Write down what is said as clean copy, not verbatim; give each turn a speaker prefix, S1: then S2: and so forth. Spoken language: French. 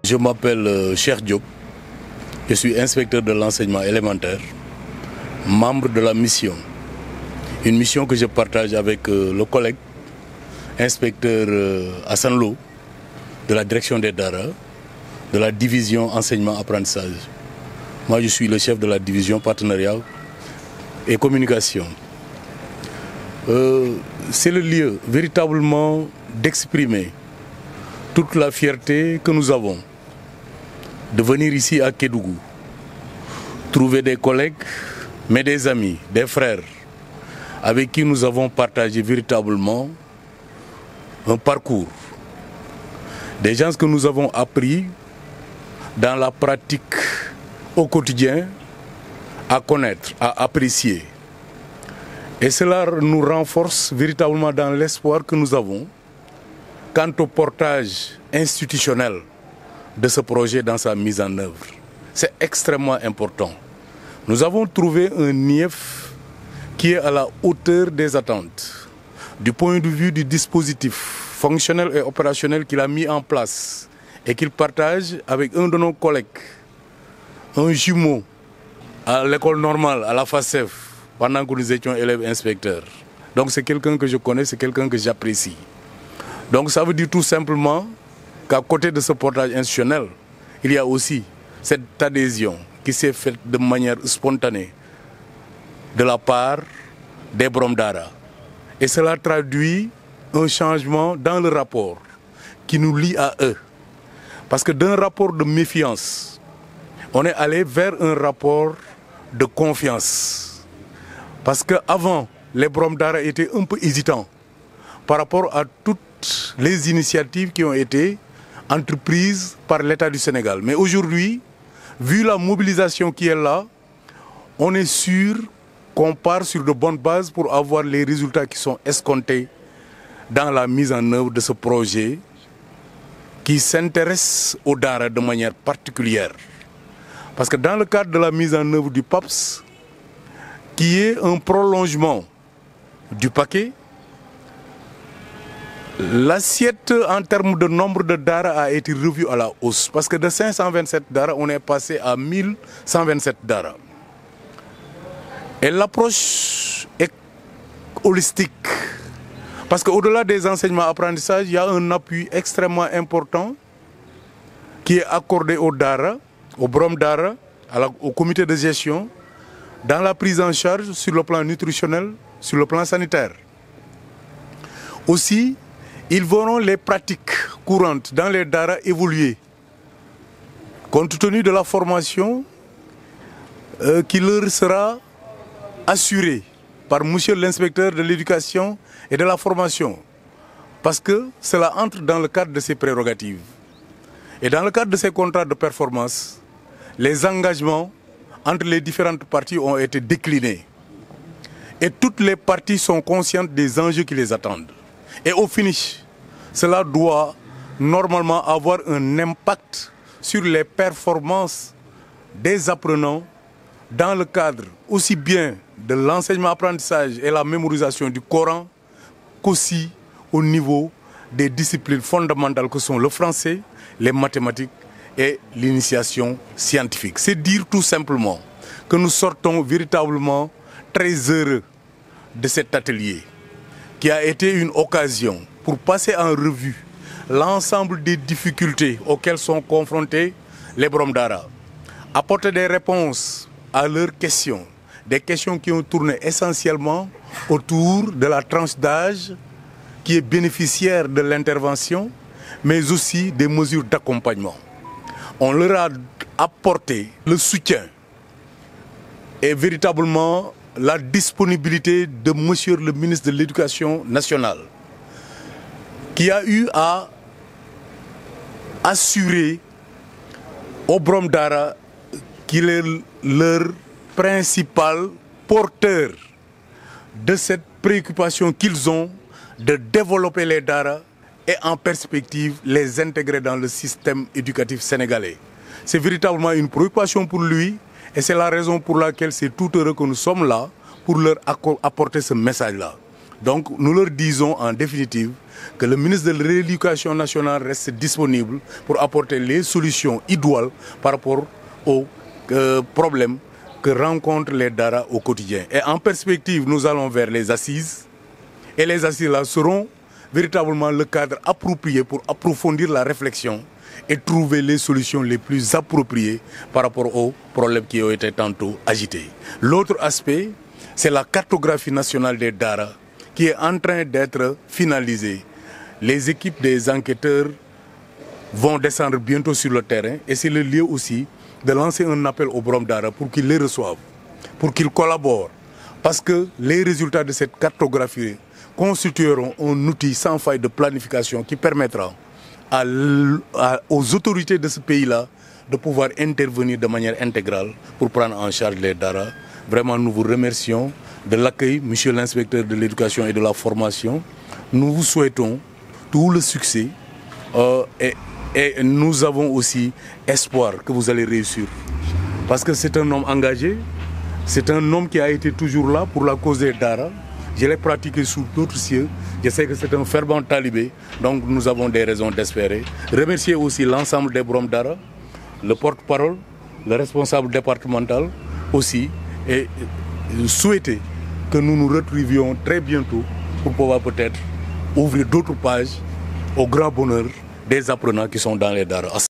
S1: Je m'appelle Cheikh Diop, je suis inspecteur de l'enseignement élémentaire, membre de la mission. Une mission que je partage avec le collègue inspecteur Hassan Lo de la direction des Dara, de la division enseignement-apprentissage. Moi je suis le chef de la division partenariat et communication. C'est le lieu véritablement d'exprimer toute la fierté que nous avons de venir ici à Kédougou, trouver des collègues, mais des amis, des frères, avec qui nous avons partagé véritablement un parcours. Des gens que nous avons appris dans la pratique au quotidien à connaître, à apprécier. Et cela nous renforce véritablement dans l'espoir que nous avons quant au portage institutionnel de ce projet dans sa mise en œuvre. C'est extrêmement important. Nous avons trouvé un NIEF qui est à la hauteur des attentes, du point de vue du dispositif fonctionnel et opérationnel qu'il a mis en place et qu'il partage avec un de nos collègues, un jumeau à l'école normale, à la FACEF, pendant que nous étions élèves inspecteurs. Donc c'est quelqu'un que je connais, c'est quelqu'un que j'apprécie. Donc ça veut dire tout simplement qu'à côté de ce portage institutionnel, il y a aussi cette adhésion qui s'est faite de manière spontanée de la part des Borom Dara. Et cela traduit un changement dans le rapport qui nous lie à eux. Parce que d'un rapport de méfiance, on est allé vers un rapport de confiance. Parce qu'avant, les Borom Dara étaient un peu hésitants par rapport à toutes les initiatives qui ont été entreprises par l'État du Sénégal. Mais aujourd'hui, vu la mobilisation qui est là, on est sûr qu'on part sur de bonnes bases pour avoir les résultats qui sont escomptés dans la mise en œuvre de ce projet qui s'intéresse aux Dara de manière particulière. Parce que dans le cadre de la mise en œuvre du PAPS, qui est un prolongement du paquet, l'assiette en termes de nombre de Dara a été revue à la hausse. Parce que de 527 Dara, on est passé à 1127 Dara. Et l'approche est holistique. Parce qu'au-delà des enseignements-apprentissages, il y a un appui extrêmement important qui est accordé aux Dara, aux Borom Dara, au comité de gestion, dans la prise en charge sur le plan nutritionnel, sur le plan sanitaire. Aussi, ils verront les pratiques courantes dans les Dara évoluer, compte tenu de la formation qui leur sera assurée par monsieur l'inspecteur de l'éducation et de la formation, parce que cela entre dans le cadre de ses prérogatives. Et dans le cadre de ces contrats de performance, les engagements entre les différentes parties ont été déclinés. Et toutes les parties sont conscientes des enjeux qui les attendent. Et au finish, cela doit normalement avoir un impact sur les performances des apprenants dans le cadre aussi bien de l'enseignement-apprentissage et la mémorisation du Coran qu'aussi au niveau des disciplines fondamentales que sont le français, les mathématiques et l'initiation scientifique. C'est dire tout simplement que nous sortons véritablement très heureux de cet atelier qui a été une occasion pour passer en revue l'ensemble des difficultés auxquelles sont confrontés les Borom Dara, apporter des réponses à leurs questions, des questions qui ont tourné essentiellement autour de la tranche d'âge qui est bénéficiaire de l'intervention, mais aussi des mesures d'accompagnement. On leur a apporté le soutien et véritablement la disponibilité de monsieur le ministre de l'Éducation nationale, qui a eu à assurer aux Borom Dara qu'il est leur principal porteur de cette préoccupation qu'ils ont de développer les Dara et en perspective les intégrer dans le système éducatif sénégalais. C'est véritablement une préoccupation pour lui et c'est la raison pour laquelle c'est tout heureux que nous sommes là pour leur apporter ce message-là. Donc nous leur disons en définitive que le ministre de l'Éducation nationale reste disponible pour apporter les solutions idoines par rapport aux problèmes que rencontrent les Dara au quotidien. Et en perspective, nous allons vers les assises. Et les assises là seront véritablement le cadre approprié pour approfondir la réflexion et trouver les solutions les plus appropriées par rapport aux problèmes qui ont été tantôt agités. L'autre aspect, c'est la cartographie nationale des Dara qui est en train d'être finalisée. Les équipes des enquêteurs vont descendre bientôt sur le terrain et c'est le lieu aussi de lancer un appel aux Borom Dara pour qu'ils les reçoivent, pour qu'ils collaborent. Parce que les résultats de cette cartographie constitueront un outil sans faille de planification qui permettra aux autorités de ce pays-là de pouvoir intervenir de manière intégrale pour prendre en charge les Dara. Vraiment, nous vous remercions de l'accueil, monsieur l'inspecteur de l'éducation et de la formation. Nous vous souhaitons tout le succès et nous avons aussi espoir que vous allez réussir. Parce que c'est un homme engagé, c'est un homme qui a été toujours là pour la cause des Dara. Je l'ai pratiqué sous d'autres cieux. Je sais que c'est un fervent talibé, donc nous avons des raisons d'espérer. Remercier aussi l'ensemble des Borom Dara, le porte-parole, le responsable départemental aussi, et souhaiter que nous nous retrouvions très bientôt pour pouvoir peut-être ouvrir d'autres pages au grand bonheur des apprenants qui sont dans les Dara.